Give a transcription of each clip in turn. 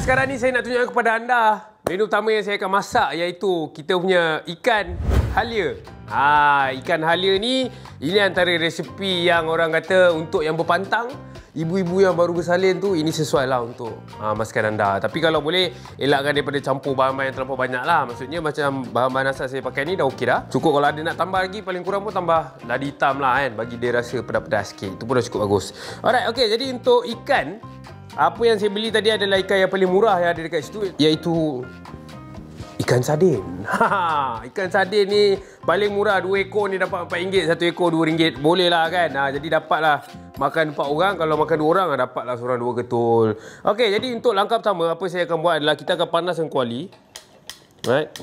sekarang ni saya nak tunjukkan kepada anda menu utama yang saya akan masak, iaitu kita punya ikan halia. Ikan halia ni, ini antara resepi yang orang kata untuk yang berpantang, ibu-ibu yang baru bersalin tu, ini sesuai lah untuk masakan anda. Tapi kalau boleh, elakkan daripada campur bahan-bahan yang terlalu banyak lah. Maksudnya macam bahan-bahan asal saya pakai ni dah okey dah. Cukup kalau ada nak tambah lagi, paling kurang pun tambah ladi hitam lah kan, bagi dia rasa pedas-pedas sikit. Itu pun dah cukup bagus. Alright, okey. Jadi untuk ikan, apa yang saya beli tadi adalah ikan yang paling murah yang ada dekat situ, iaitu ikan sardin. Ikan sardin ni paling murah, 2 ekor ni dapat RM4, 1 ekor RM2. Boleh lah kan. Jadi dapatlah makan 4 orang. Kalau makan 2 orang, dapatlah seorang 2 ketul. Okey, jadi untuk langkah pertama, apa saya akan buat adalah kita akan panaskan kuali. Right.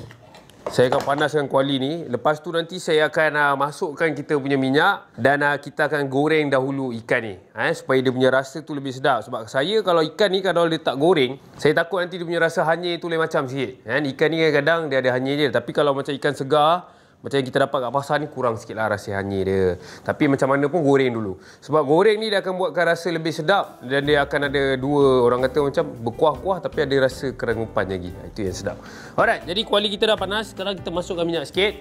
Saya akan panaskan kuali ni. Lepas tu nanti saya akan masukkan kita punya minyak. Dan kita akan goreng dahulu ikan ni. Supaya dia punya rasa tu lebih sedap. Sebab saya kalau ikan ni kalau dia tak goreng, saya takut nanti dia punya rasa hanyir tu lain macam sikit. Ikan ni kadang-kadang dia ada hanyir dia. Tapi kalau macam ikan segar, macam yang kita dapat kat pasar ni, kurang sikit lah rasa hanyir dia. Tapi macam mana pun goreng dulu. Sebab goreng ni dia akan buatkan rasa lebih sedap. Dan dia akan ada dua, orang kata macam berkuah-kuah tapi ada rasa kerangupan lagi. Itu yang sedap. Alright, jadi kuali kita dah panas. Sekarang kita masukkan minyak sikit.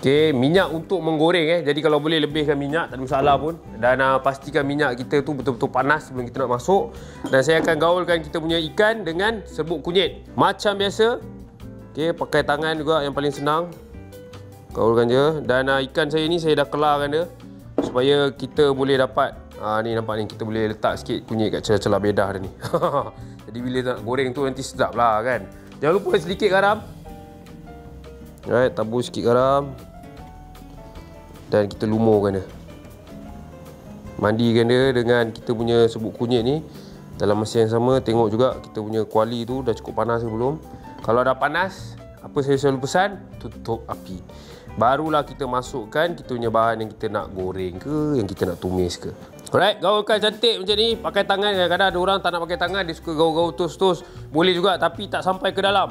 Okey, minyak untuk menggoreng Jadi kalau boleh lebihkan minyak, tak ada masalah pun. Dan pastikan minyak kita tu betul-betul panas sebelum kita nak masuk. Dan saya akan gaulkan kita punya ikan dengan serbuk kunyit. Macam biasa. Okey, pakai tangan juga yang paling senang. Gaulkan je. Dan ikan saya ni saya dah kelarkan dia supaya kita boleh dapat ni nampak ni, kita boleh letak sikit kunyit kat celah-celah bedah dia ni. Jadi bila nak goreng tu nanti sedap lah kan. Jangan lupa sedikit garam. Alright, tabur sikit garam. Dan kita lumurkan dia. Mandikan dia dengan kita punya serbuk kunyit ni. Dalam masa yang sama, tengok juga kita punya kuali tu dah cukup panas ke belum. Kalau dah panas, apa saya selalu pesan? Tutup api. Barulah kita masukkan kita punya bahan yang kita nak goreng ke, yang kita nak tumis ke. Alright, gaulkan cantik macam ni. Pakai tangan. Kadang-kadang ada orang tak nak pakai tangan, dia suka gaul-gaul tus-tus. Boleh juga, tapi tak sampai ke dalam.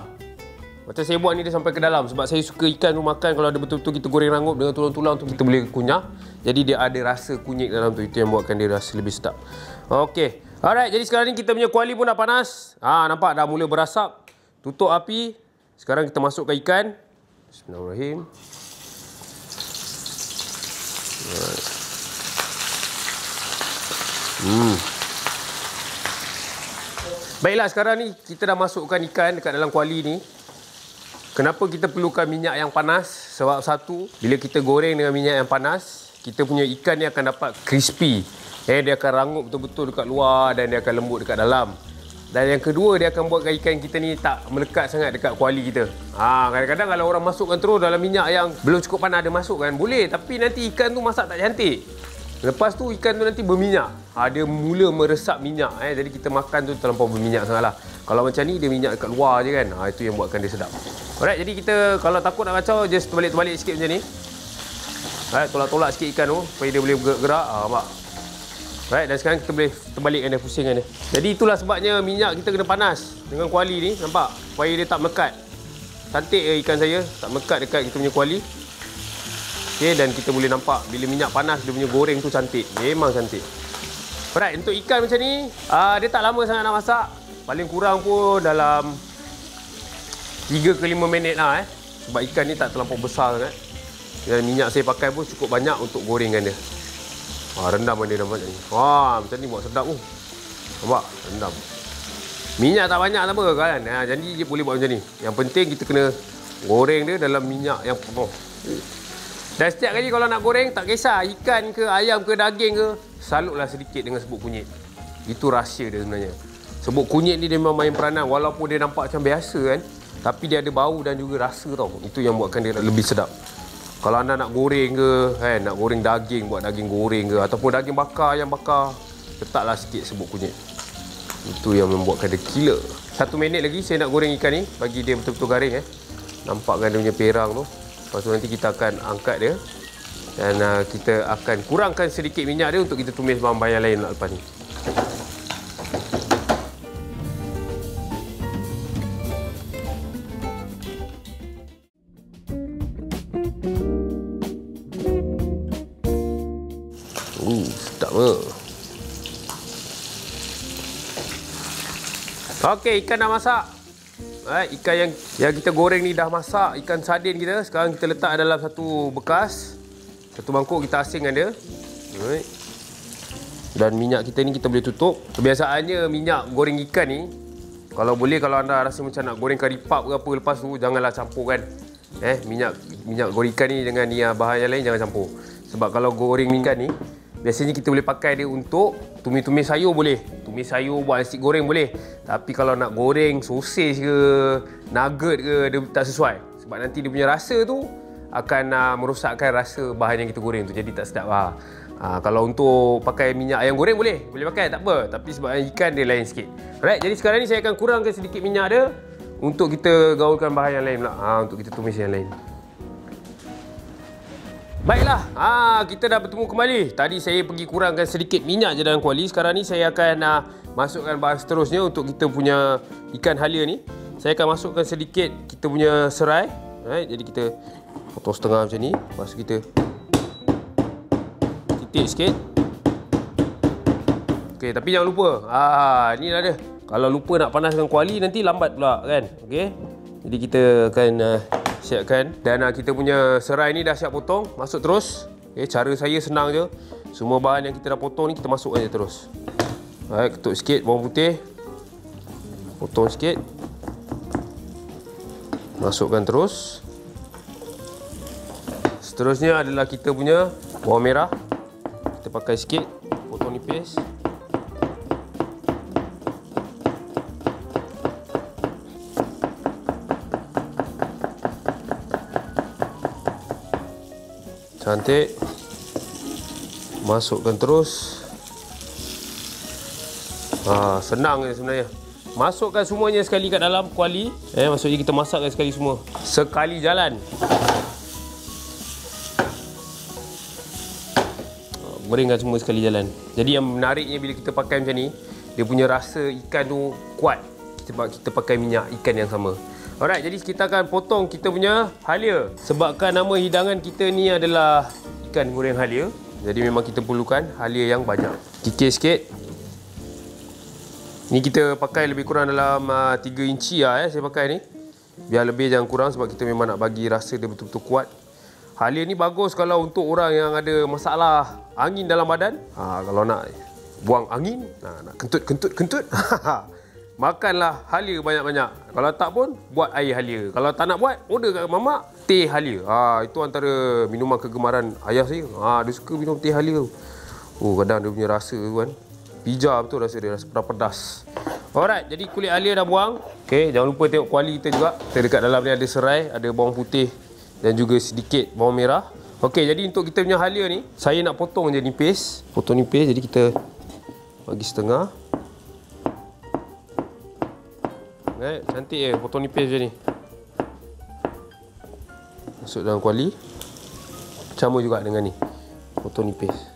Macam saya buat ni, dia sampai ke dalam. Sebab saya suka ikan tu makan kalau ada betul-betul kita goreng rangup dengan tulang-tulang tu, kita boleh kunyah. Jadi dia ada rasa kunyit dalam tu. Itu yang buatkan dia rasa lebih sedap. Okey. Alright, jadi sekarang ni kita punya kuali pun dah panas. Nampak dah mula berasap. Tutup api. Sekarang kita masukkan ikan. Bismillahirrahmanirrahim. Baiklah, sekarang ni kita dah masukkan ikan dekat dalam kuali ni. Kenapa kita perlukan minyak yang panas? Sebab satu, bila kita goreng dengan minyak yang panas, kita punya ikan ni akan dapat crispy. Dia akan rangup betul-betul dekat luar dan dia akan lembut dekat dalam. Dan yang kedua, dia akan buatkan ikan kita ni tak melekat sangat dekat kuali kita. Kadang-kadang kalau orang masukkan terus dalam minyak yang belum cukup panas, dia masukkan, boleh. Tapi nanti ikan tu masak tak cantik. Lepas tu ikan tu nanti berminyak. Dia mula meresap minyak. Jadi kita makan tu terlampau berminyak sangat lah. Kalau macam ni, dia minyak dekat luar je kan. Itu yang buatkan dia sedap. Alright, jadi kita kalau takut nak kacau, just terbalik-terbalik sikit macam ni. Alright, tolak-tolak sikit ikan tu supaya dia boleh bergerak. Nampak? Right, dan sekarang kita boleh terbalikkan dia, pusingkan dia. Jadi itulah sebabnya minyak kita kena panas dengan kuali ni, nampak? Supaya dia tak melekat. Cantik ikan saya, tak melekat dekat kita punya kuali. Okey, dan kita boleh nampak bila minyak panas dia punya goreng tu cantik. Memang cantik. Alright, untuk ikan macam ni, dia tak lama sangat nak masak. Paling kurang pun dalam 3 ke 5 minit lah Sebab ikan ni tak terlampau besar sangat. Dan minyak saya pakai pun cukup banyak untuk gorengkan dia. Rendam dia nampak ni. Macam ni buat sedap pun. Nampak? Rendam. Minyak tak banyak tak apa kan. Jadi dia boleh buat macam ni. Yang penting kita kena goreng dia dalam minyak yang penuh. Dan setiap kali kalau nak goreng, tak kisah ikan ke, ayam ke, daging ke, salutlah sedikit dengan serbuk kunyit. Itu rahsia dia sebenarnya. Serbuk kunyit ni dia memang main peranan. Walaupun dia nampak macam biasa kan, tapi dia ada bau dan juga rasa tau. Itu yang buatkan dia lebih sedap. Kalau anda nak goreng ke, nak goreng daging, buat daging goreng ke, ataupun daging bakar, ayam bakar, letaklah sikit serbuk kunyit. Itu yang membuatkan dia killer. 1 minit lagi saya nak goreng ikan ni, bagi dia betul-betul garing Nampakkan dia punya perang tu. Lepas tu nanti kita akan angkat dia. Dan kita akan kurangkan sedikit minyak dia untuk kita tumis bahan-bahan yang lain lepas ni. Sedap ke? Okey, ikan dah masak. Ikan yang kita goreng ni dah masak. Ikan sardin kita. Sekarang kita letak dalam satu bekas. Satu mangkuk kita asingkan dia. Dan minyak kita ni kita boleh tutup. Kebiasaannya minyak goreng ikan ni, kalau boleh, kalau anda rasa macam nak goreng kari pap ke apa lepas tu, janganlah campurkan. Minyak goreng ikan ni dengan bahan yang lain jangan campur. Sebab kalau goreng ikan ni, biasanya kita boleh pakai dia untuk tumis-tumis sayur boleh. Tumis sayur buat nasi goreng boleh. Tapi kalau nak goreng sosis ke, nugget ke, dia tak sesuai. Sebab nanti dia punya rasa tu akan merosakkan rasa bahan yang kita goreng tu. Jadi tak sedap lah. Kalau untuk pakai minyak ayam goreng boleh pakai, tak apa. Tapi sebab ikan dia lain sikit. Alright, jadi sekarang ni saya akan kurangkan sedikit minyak dia untuk kita gaulkan bahan yang lain pula. Untuk kita tumis yang lain. Baiklah, kita dah bertemu kembali. Tadi saya pergi kurangkan sedikit minyak je dalam kuali. Sekarang ni saya akan masukkan bahan seterusnya untuk kita punya ikan halia ni. Saya akan masukkan sedikit kita punya serai. Alright, jadi kita potong setengah macam ni. Lepas tu kita titik sikit. Okey, tapi jangan lupa. Ni dah ada. Kalau lupa nak panaskan kuali nanti lambat pula kan. Okey. Jadi kita akan siapkan. Dan kita punya serai ni dah siap potong. Masuk terus. Okay, cara saya senang je. Semua bahan yang kita dah potong ni kita masukkan je terus. Alright, ketuk sikit bawang putih. Potong sikit. Masukkan terus. Seterusnya adalah kita punya bawang merah. Kita pakai sikit. Potong nipis. Cantik. Masukkan terus. Senang je sebenarnya. Masukkan semuanya sekali kat dalam kuali. Maksudnya kita masakkan sekali semua. Sekali jalan. Gorengkan semua sekali jalan. Jadi yang menariknya bila kita pakai macam ni, dia punya rasa ikan tu kuat. Sebab kita pakai minyak ikan yang sama. Alright, jadi kita akan potong kita punya halia. Sebabkan nama hidangan kita ni adalah ikan goreng halia, jadi memang kita perlukan halia yang banyak. Kikir sikit. Ni kita pakai lebih kurang dalam 3 inci lah saya pakai ni. Biar lebih jangan kurang sebab kita memang nak bagi rasa dia betul-betul kuat. Halia ni bagus kalau untuk orang yang ada masalah angin dalam badan. Kalau nak buang angin, nak kentut. Makanlah halia banyak-banyak. Kalau tak pun, buat air halia. Kalau tak nak buat, order kat mamak, teh halia. Itu antara minuman kegemaran ayah saya. Dia suka minum teh halia. Kadang dia punya rasa tu kan. Pija betul rasa dia, rasa pedas. Alright, jadi kulit halia dah buang. Okay, jangan lupa tengok kuali kita juga. Kita dekat dalam ni ada serai, ada bawang putih dan juga sedikit bawang merah. Okay, jadi untuk kita punya halia ni, saya nak potong je nipis. Potong nipis, jadi kita bagi setengah. Cantik je, potong nipis je ni. Masuk dalam kuali. Sama juga dengan ni, potong nipis.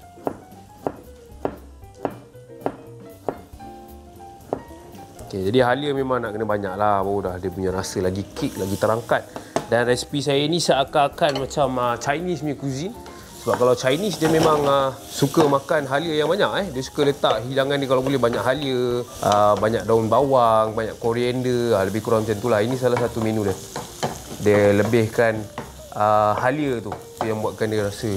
Okay, jadi halia memang nak kena banyak lah. Baru dah dia punya rasa lagi kick, lagi terangkat. Dan resipi saya ni seakan-akan macam Chinese punya cuisine. Sebab kalau Chinese dia memang suka makan halia yang banyak. Dia suka letak hidangan dia kalau boleh banyak halia, banyak daun bawang, banyak koriander, lebih kurang macam tu lah. Ini salah satu menu dia. Dia lebihkan halia tu yang buatkan dia rasa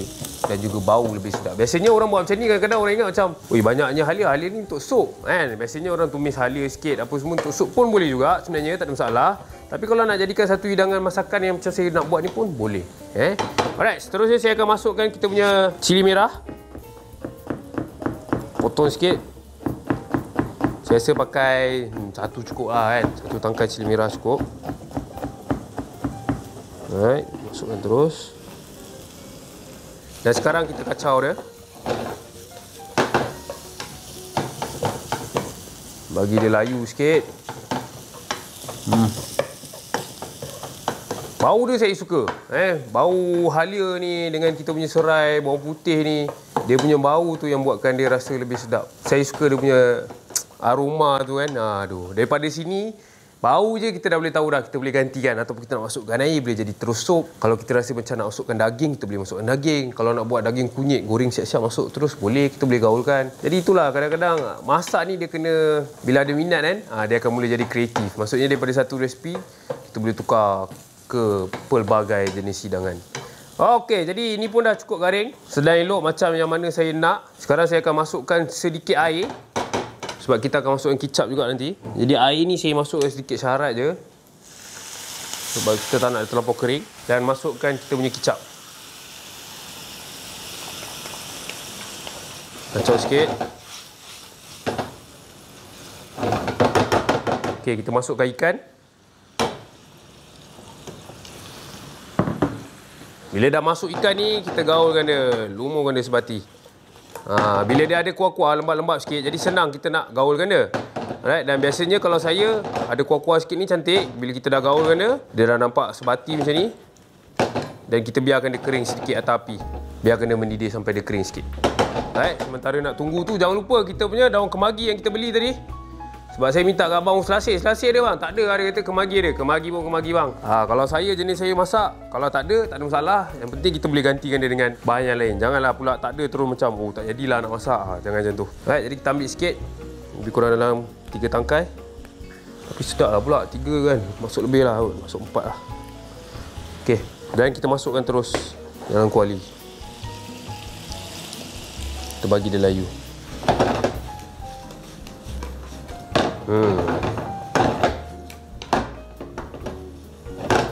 dan juga bau lebih sedap. Biasanya orang buat macam ni kadang-kadang orang ingat macam, oi banyaknya halia ni untuk sup kan. Biasanya orang tumis halia sikit apa semua untuk sup pun boleh juga sebenarnya, tak ada masalah. Tapi kalau nak jadikan satu hidangan masakan yang macam saya nak buat ni pun boleh. Alright, seterusnya saya akan masukkan kita punya cili merah. Potong sikit. Saya rasa pakai satu cukup lah kan. Satu tangkai cili merah cukup. Alright, masukkan terus. Dan sekarang kita kacau dia. Bagi dia layu sikit. Bau dia saya suka. Bau halia ni dengan kita punya serai, bawang putih ni, dia punya bau tu yang buatkan dia rasa lebih sedap. Saya suka dia punya aroma tu kan. Daripada sini Bau je kita dah boleh tahu dah, kita boleh gantikan. Ataupun kita nak masukkan air, boleh jadi terus sup. Kalau kita rasa macam nak masukkan daging, kita boleh masukkan daging. Kalau nak buat daging kunyit, goreng siap-siap masuk terus, boleh, kita boleh gaulkan. Jadi itulah, kadang-kadang masak ni dia kena, bila ada minat kan, dia akan mula jadi kreatif. Maksudnya daripada satu resipi, kita boleh tukar ke pelbagai jenis hidangan. Okey, jadi ini pun dah cukup garing. Sedang elok macam yang mana saya nak. Sekarang saya akan masukkan sedikit air. Sebab kita akan masukkan kicap juga nanti. Jadi air ni saya masukkan sedikit syarat je. Sebab kita tak nak terlampau kering. Dan masukkan kita punya kicap. Kacau sikit. Okey, kita masukkan ikan. Bila dah masuk ikan ni, kita gaulkan dia. Lumurkan dia sebati. Bila dia ada kuah-kuah lembab-lembab sikit, jadi senang kita nak gaulkan dia. Alright, dan biasanya kalau saya ada kuah-kuah sikit ni cantik, bila kita dah gaulkan dia dah nampak sebati macam ni. Dan kita biarkan dia kering sedikit atas api. Biarkan dia mendidih sampai dia kering sikit. Alright, sementara nak tunggu tu, jangan lupa kita punya daun kemagi yang kita beli tadi. Sebab saya minta kat abang selasih dia bang. Tak ada, dia kata kemagi dia. Kemagi pun kemagi bang. Kalau saya jenis saya masak, kalau tak ada masalah. Yang penting kita boleh gantikan dia dengan bahan yang lain. Janganlah pula tak ada terus macam, oh tak jadilah nak masak. Jangan macam tu. Right, jadi kita ambil sikit. Lebih kurang dalam 3 tangkai. Tapi sedap lah pula, 3 kan. Masuk lebih lah, masuk 4 lah. Okey, dan kita masukkan terus dalam kuali. Kita bagi dia layu.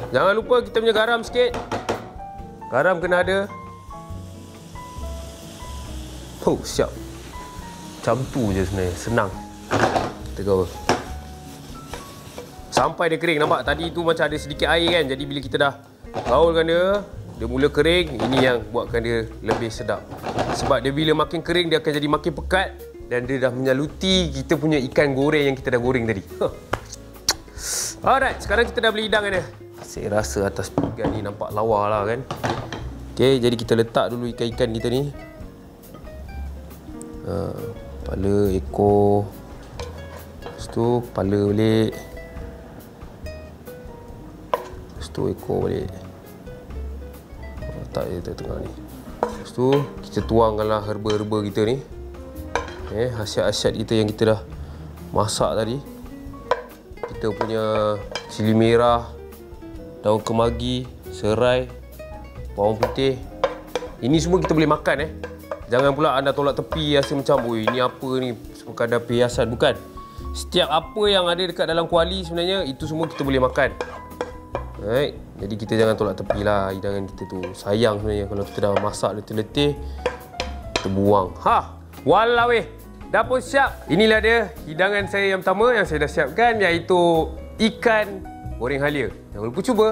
Jangan lupa kita punya garam sikit. Garam kena ada. Siap. Macam tu je sebenarnya. Senang. Kita gaul. Sampai dia kering. Nampak tadi tu macam ada sedikit air kan. Jadi bila kita dah gaulkan dia, dia mula kering. Ini yang buatkan dia lebih sedap. Sebab dia bila makin kering, dia akan jadi makin pekat. Dan dia dah menyaluti kita punya ikan goreng yang kita dah goreng tadi. Alright, sekarang kita dah boleh hidangkan dia. Saya rasa atas pinggan ni nampak lawa lah kan. Okay, jadi kita letak dulu ikan-ikan kita ni. Kepala, ekor. Lepas tu kepala balik. Lepas tu ekor balik. Letak dia tengah ni. Lepas tu kita tuangkanlah herba-herba kita ni. Hasiat-hasiat kita yang kita dah masak tadi. Kita punya cili merah, daun kemagi, serai, bawang putih. Ini semua kita boleh makan. Jangan pula anda tolak tepi rasa macam, oi ini apa ni, sekadar perhiasan. Bukan. Setiap apa yang ada dekat dalam kuali sebenarnya, itu semua kita boleh makan. Alright. Jadi kita jangan tolak tepi lah hidangan kita tu. Sayang sebenarnya kalau kita dah masak letih-letih, kita buang. Walau dah pun siap. Inilah dia hidangan saya yang pertama yang saya dah siapkan, iaitu ikan goreng halia. Jangan lupa cuba.